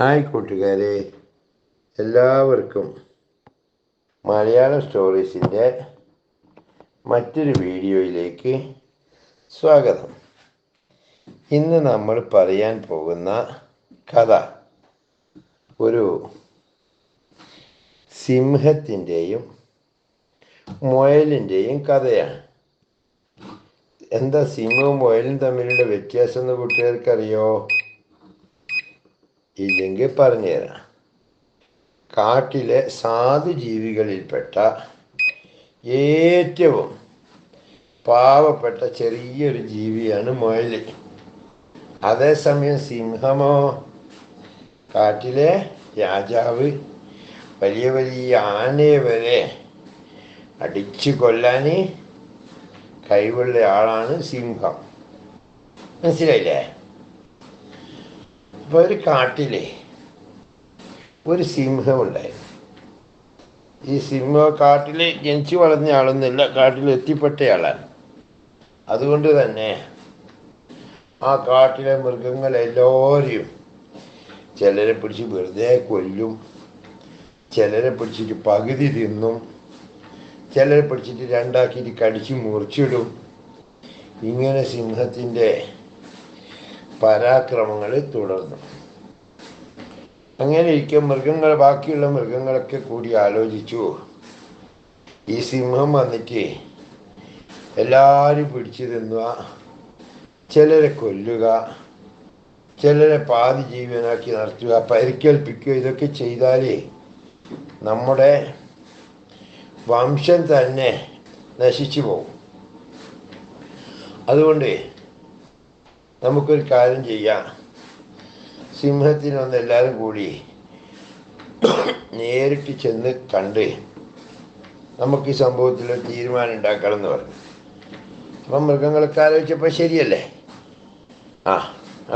Hi കൂട്ടുകാരെ, എല്ലാവർക്കും മലയാളം സ്റ്റോറീസിൻ്റെ മറ്റൊരു വീഡിയോയിലേക്ക് സ്വാഗതം. ഇന്ന് നമ്മൾ പറയാൻ പോകുന്ന കഥ ഒരു സിംഹത്തിൻ്റെയും മുയലിൻ്റെയും കഥയാണ്. എന്താ സിംഹവും മുയലും തമ്മിലുള്ള വ്യത്യാസം എന്ന് കൂട്ടുകാർക്കറിയോ? ഇല്ലെങ്കിൽ പറഞ്ഞുതരാം. കാട്ടിലെ സാധു ജീവികളിൽപ്പെട്ട ഏറ്റവും പാവപ്പെട്ട ചെറിയൊരു ജീവിയാണ് മുയൽ. അതേസമയം സിംഹമോ കാട്ടിലെ രാജാവ്, വലിയ വലിയ ആനയെ വരെ അടിച്ചു കൊല്ലാൻ കഴിവുള്ള ആളാണ് സിംഹം. മനസ്സിലായില്ലേ? അപ്പോൾ ഒരു കാട്ടിലെ ഒരു സിംഹമുണ്ടായിരുന്നു. ഈ സിംഹം കാട്ടിൽ ജനിച്ചു വളർന്ന ആളൊന്നുമില്ല, കാട്ടിൽ എത്തിപ്പെട്ടയാളാണ്. അതുകൊണ്ട് തന്നെ ആ കാട്ടിലെ മൃഗങ്ങളെല്ലാവരെയും ചിലരെ പിടിച്ച് വെറുതെ കൊല്ലും, ചിലരെ പിടിച്ചിട്ട് പകുതി തിന്നും, ചിലരെ പിടിച്ചിട്ട് രണ്ടാക്കിയിട്ട് കടിച്ച് മുറിച്ചിടും. ഇങ്ങനെ സിംഹത്തിൻ്റെ പരാക്രമങ്ങൾ തുടർന്നു. അങ്ങനെ ഇരിക്കും ബാക്കിയുള്ള മൃഗങ്ങളൊക്കെ കൂടി ആലോചിച്ചു, ഈ സിംഹം വന്നിട്ട് എല്ലാവരും പിടിച്ചു തിന്നുക, ചിലരെ കൊല്ലുക, ചിലരെ പാതി ജീവനാക്കി നിർത്തുക, പരിക്കേൽപ്പിക്കുക, ഇതൊക്കെ ചെയ്താലേ നമ്മുടെ വംശം തന്നെ നശിച്ചു പോകും. അതുകൊണ്ട് നമുക്കൊരു കാര്യം ചെയ്യാം, സിംഹത്തിനൊന്ന് എല്ലാവരും കൂടി നേരിട്ട് ചെന്ന് കണ്ട് നമുക്ക് ഈ സംഭവത്തിൽ ഒരു തീരുമാനം ഉണ്ടാക്കണം എന്ന് പറഞ്ഞു. അപ്പം മൃഗങ്ങളൊക്കെ ആലോചിച്ചപ്പോൾ ശരിയല്ലേ.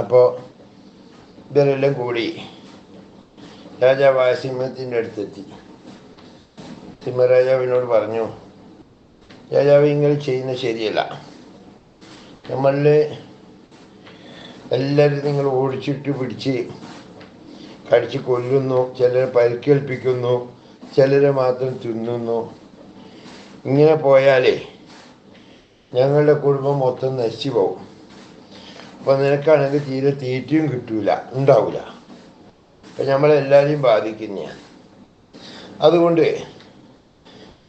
അപ്പോൾ ഇവരെല്ലാം കൂടി രാജാവായ സിംഹത്തിൻ്റെ അടുത്തെത്തി. സിംഹരാജാവിനോട് പറഞ്ഞു, രാജാവ് ഇങ്ങനെ ചെയ്യുന്നത് ശരിയല്ല. നമ്മളിൽ എല്ലാവരും നിങ്ങൾ ഓടിച്ചിട്ട് പിടിച്ച് കടിച്ച് കൊല്ലുന്നു, ചിലരെ പരിക്കേൽപ്പിക്കുന്നു, ചിലരെ മാത്രം തിന്നുന്നു. ഇങ്ങനെ പോയാലേ ഞങ്ങളുടെ കുടുംബം മൊത്തം നശിച്ചു പോകും. അപ്പോൾ നിനക്കാണെങ്കിൽ തീരെ തീറ്റയും ഉണ്ടാവില്ല. അപ്പം നമ്മളെല്ലാവരെയും ബാധിക്കുന്നതാണ്. അതുകൊണ്ട്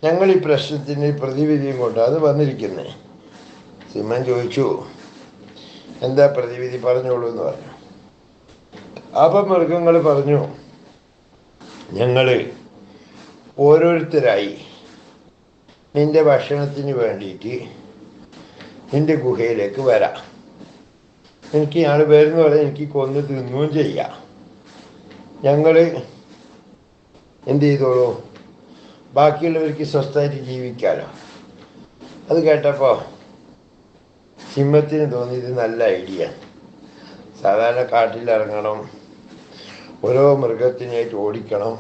ഞങ്ങൾ ഈ പ്രശ്നത്തിന് പ്രതിവിധിയും കൊണ്ടാണ് വന്നിരിക്കുന്നത്. സിംഹം ചോദിച്ചു, എന്താ പ്രതിവിധി, പറഞ്ഞോളൂ എന്ന് പറഞ്ഞു. അപ്പം മൃഗങ്ങൾ പറഞ്ഞു, ഞങ്ങൾ ഓരോരുത്തരായി നിന്റെ ഭക്ഷണത്തിന് വേണ്ടിയിട്ട് നിന്റെ ഗുഹയിലേക്ക് വരാം. എനിക്ക് ഞാൻ വരുന്ന പോലെ എനിക്ക് കൊന്ന് തിന്നുകയും ചെയ്യാം. ഞങ്ങൾ എന്ത് ചെയ്തോളൂ, ബാക്കിയുള്ളവർക്ക് സ്വസ്ഥമായിട്ട് ജീവിക്കാമല്ലോ. അത് കേട്ടപ്പോൾ സിംഹത്തിന് തോന്നി ഇത് നല്ല ഐഡിയ. സാധാരണ കാട്ടിലിറങ്ങണം, ഓരോ മൃഗത്തിനായിട്ട് ഓടിക്കണം,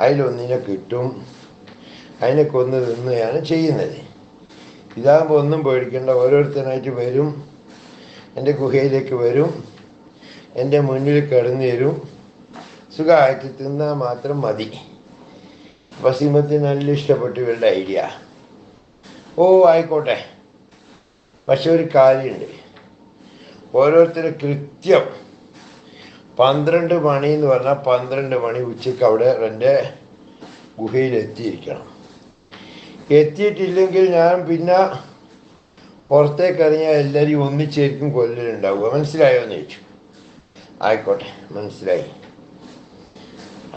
അതിലൊന്നിനെ കിട്ടും, അതിനെ കൊന്ന് തിന്നുകയാണ് ചെയ്യുന്നത്. ഇതാകുമ്പോൾ ഒന്നും പേടിക്കേണ്ട, ഓരോരുത്തരായിട്ട് വരും, എൻ്റെ ഗുഹയിലേക്ക് വരും, എൻ്റെ മുന്നിൽ കിടന്നു തരും, സുഖമായിട്ട് തിന്നാൽ മാത്രം മതി. അപ്പോൾ സിംഹത്തിന് നല്ല ഇഷ്ടപ്പെട്ടു ഇവരുടെ ഐഡിയ. ആയിക്കോട്ടെ, പക്ഷെ ഒരു കാര്യമുണ്ട്, ഓരോരുത്തരും കൃത്യം 12 മണി എന്ന് പറഞ്ഞാൽ 12 മണി ഉച്ചയ്ക്ക് അവിടെ എൻ്റെ ഗുഹയിൽ എത്തിയിരിക്കണം. എത്തിയിട്ടില്ലെങ്കിൽ ഞാൻ പിന്നെ പുറത്തേക്ക് ഇറങ്ങിയാൽ എല്ലാവരും ഒന്നിച്ചേരിക്കും കൊല്ലലുണ്ടാവുക. മനസ്സിലായോ എന്ന് ചോദിച്ചു. ആയിക്കോട്ടെ, മനസ്സിലായി.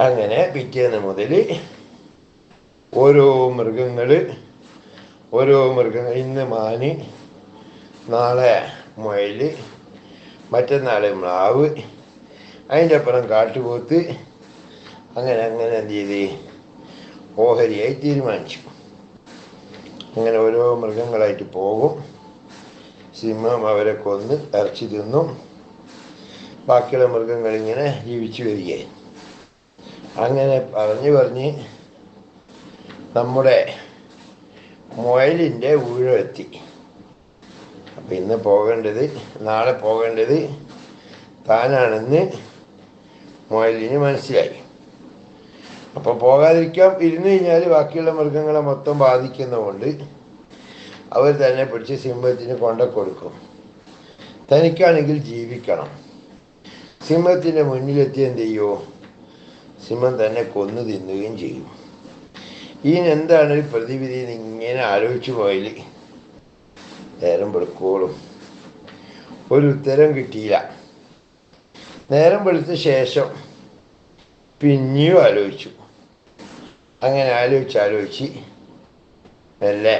അങ്ങനെ പിറ്റേന്ന് മുതൽ ഓരോ മൃഗങ്ങൾ ഇന്ന് മാന്, നാളെ മുയൽ, മറ്റന്നാൾ മ്ലാവ്, അതിൻ്റെ അപ്പുറം കാട്ടുപോത്ത്, അങ്ങനെ എന്ത് ചെയ്ത് ഓഹരിയായി തീരുമാനിച്ചു. അങ്ങനെ ഓരോ മൃഗങ്ങളായിട്ട് പോകും. സിംഹം അവരെ കൊന്ന് ഇറച്ചി തിന്നും, ബാക്കിയുള്ള മൃഗങ്ങളിങ്ങനെ ജീവിച്ചു വരികയായി. അങ്ങനെ പറഞ്ഞ് നമ്മുടെ മുയലിൻ്റെ ഊഴമെത്തി. അപ്പം നാളെ പോകേണ്ടത് താനാണെന്ന് മുയലിന് മനസ്സിലായി. അപ്പോൾ പോകാതിരിക്കാൻ ഇരുന്ന് കഴിഞ്ഞാൽ ബാക്കിയുള്ള മൃഗങ്ങളെ മൊത്തം ബാധിക്കുന്നതുകൊണ്ട് അവർ തന്നെ പിടിച്ച് സിംഹത്തിന് കൊണ്ട കൊടുക്കും. തനിക്കാണെങ്കിൽ ജീവിക്കണം. സിംഹത്തിൻ്റെ മുന്നിലെത്തി എന്ത് ചെയ്യുമോ, സിംഹം തന്നെ കൊന്നു തിന്നുകയും ചെയ്യും. ഇതിനെന്താണ് ഒരു പ്രതിവിധി ഇങ്ങനെ ആലോചിച്ചു പോയാൽ നേരം വെളുക്കോളും ഒരു ഉത്തരം കിട്ടിയില്ല. നേരം വെളുത്ത ശേഷം പിന്നെയും ആലോചിച്ചു. അങ്ങനെ ആലോചിച്ച് മെല്ലെ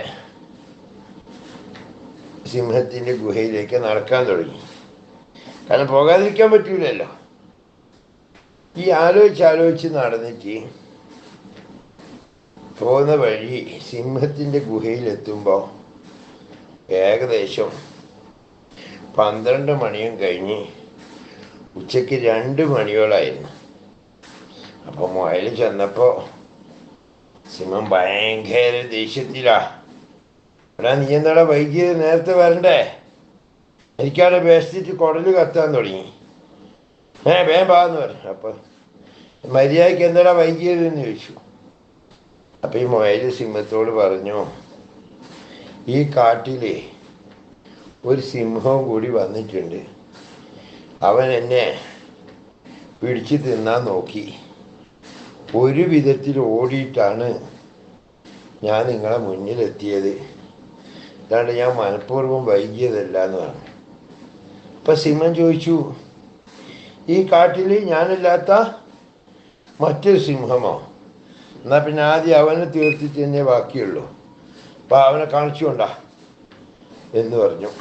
സിംഹത്തിൻ്റെ ഗുഹയിലേക്ക് നടക്കാൻ തുടങ്ങി. കാരണം പോകാതിരിക്കാൻ പറ്റൂലല്ലോ. ഈ ആലോചിച്ച് നടന്നിട്ട് പോകുന്ന വഴി സിംഹത്തിൻ്റെ ഗുഹയിലെത്തുമ്പോൾ ഏകദേശം 12 മണിയും കഴിഞ്ഞ് ഉച്ചയ്ക്ക് 2 മണിയോളായിരുന്നു. അപ്പോൾ മുയൽ ചെന്നപ്പോൾ സിംഹം ഭയങ്കര ദേഷ്യത്തിലാ. എടാ, നീ എന്താടാ വൈകിയത്, നേരത്തെ വരണ്ടേ? എനിക്കവിടെ വേസ്റ്റിട്ട് കുടല് കത്താൻ തുടങ്ങി. വേഗം പാന്ന് പറഞ്ഞു. അപ്പോൾ മര്യാദയ്ക്ക് എന്താടാ വൈകിയതെന്ന് ചോദിച്ചു. അപ്പം ഈ മുയൽ സിംഹത്തോട് പറഞ്ഞു, ഈ കാട്ടിൽ ഒരു സിംഹവും കൂടി വന്നിട്ടുണ്ട്. അവൻ എന്നെ പിടിച്ച് തിന്നാൻ നോക്കി. ഒരു വിധത്തിൽ ഓടിയിട്ടാണ് ഞാൻ നിങ്ങളെ മുന്നിലെത്തിയത്. അല്ലാണ്ട് ഞാൻ മനഃപൂർവ്വം വൈകിയതല്ല എന്ന് പറഞ്ഞു. അപ്പം സിംഹം ചോദിച്ചു, ഈ കാട്ടിൽ ഞാനില്ലാത്ത മറ്റൊരു സിംഹമോ? എന്നാൽ പിന്നെ ആദ്യം അവനെ തീർത്തിട്ട് തന്നെ ബാക്കിയുള്ളൂ. അപ്പം അവനെ കാണിച്ചു കൊണ്ടാ എന്ന് പറഞ്ഞു.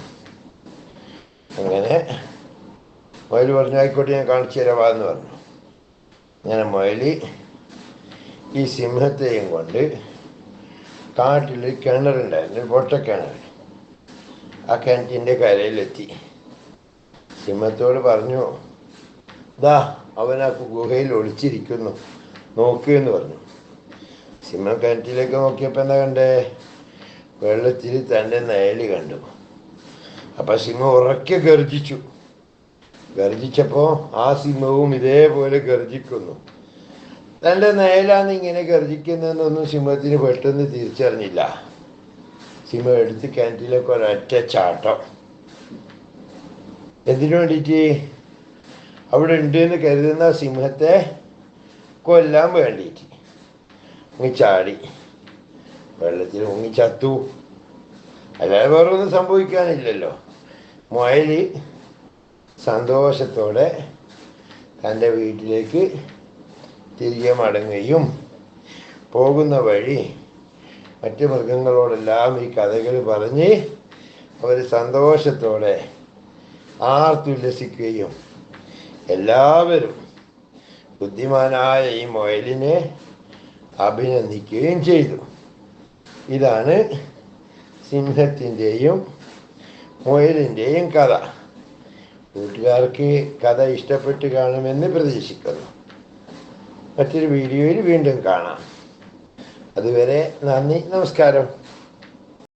അങ്ങനെ മുയൽ പറഞ്ഞു, ആയിക്കോട്ടെ, ഞാൻ കാണിച്ചു തരാമെന്ന് പറഞ്ഞു. അങ്ങനെ മുയൽ ഈ സിംഹത്തെയും കൊണ്ട് കാട്ടിൽ കിണറുണ്ടായിരുന്നു, പൊട്ടക്കിണർ. ആ കിണറ്റിൻ്റെ കരയിലെത്തി. സിംഹത്തോട് പറഞ്ഞു, ദാ അവൻ ആ ഗുഹയിൽ ഒളിച്ചിരിക്കുന്നു, നോക്കുമെന്ന് പറഞ്ഞു. സിംഹം കിണറ്റിലേക്ക് നോക്കിയപ്പോൾ എന്താ കണ്ടേ? വെള്ളത്തിൽ തൻ്റെ നയൽ കണ്ടു. അപ്പം സിംഹം ഉറക്കെ ഗർജിച്ചു. ഗർജിച്ചപ്പോൾ ആ സിംഹവും ഇതേപോലെ ഗർജിക്കുന്നു. തൻ്റെ നയലാണ് ഇങ്ങനെ ഗർജിക്കുന്നതെന്നൊന്നും സിംഹത്തിന് പെട്ടെന്ന് തിരിച്ചറിഞ്ഞില്ല. സിംഹം എടുത്ത് കിണറ്റിലേക്ക് ഒരൊറ്റ ചാട്ടം. എന്തിനു വേണ്ടിയിട്ട്? അവിടെ ഉണ്ടെന്ന് കരുതുന്ന സിംഹത്തെ കൊല്ലാൻ വേണ്ടിയിട്ട്. ചാടി വെള്ളത്തിൽ മുങ്ങി ചത്തു. അല്ലാതെ വേറെ ഒന്നും സംഭവിക്കാനില്ലല്ലോ. മുയൽ സന്തോഷത്തോടെ തൻ്റെ വീട്ടിലേക്ക് തിരികെ മടങ്ങുകയും പോകുന്ന വഴി മറ്റ് മൃഗങ്ങളോടെല്ലാം ഈ കഥകൾ പറഞ്ഞ് അവർ സന്തോഷത്തോടെ ആർത്തുല്ലസിക്കുകയും എല്ലാവരും ബുദ്ധിമാനായ ഈ മുയലിനെ അഭിനന്ദിക്കുകയും ചെയ്തു. ഇതാണ് സിംഹത്തിൻ്റെയും മുയലിൻ്റെയും കഥ. കൂട്ടുകാർക്ക് കഥ ഇഷ്ടപ്പെട്ട് കാണുമെന്ന് പ്രതീക്ഷിക്കുന്നു. മറ്റൊരു വീഡിയോയിൽ വീണ്ടും കാണാം. അതുവരെ നന്ദി, നമസ്കാരം.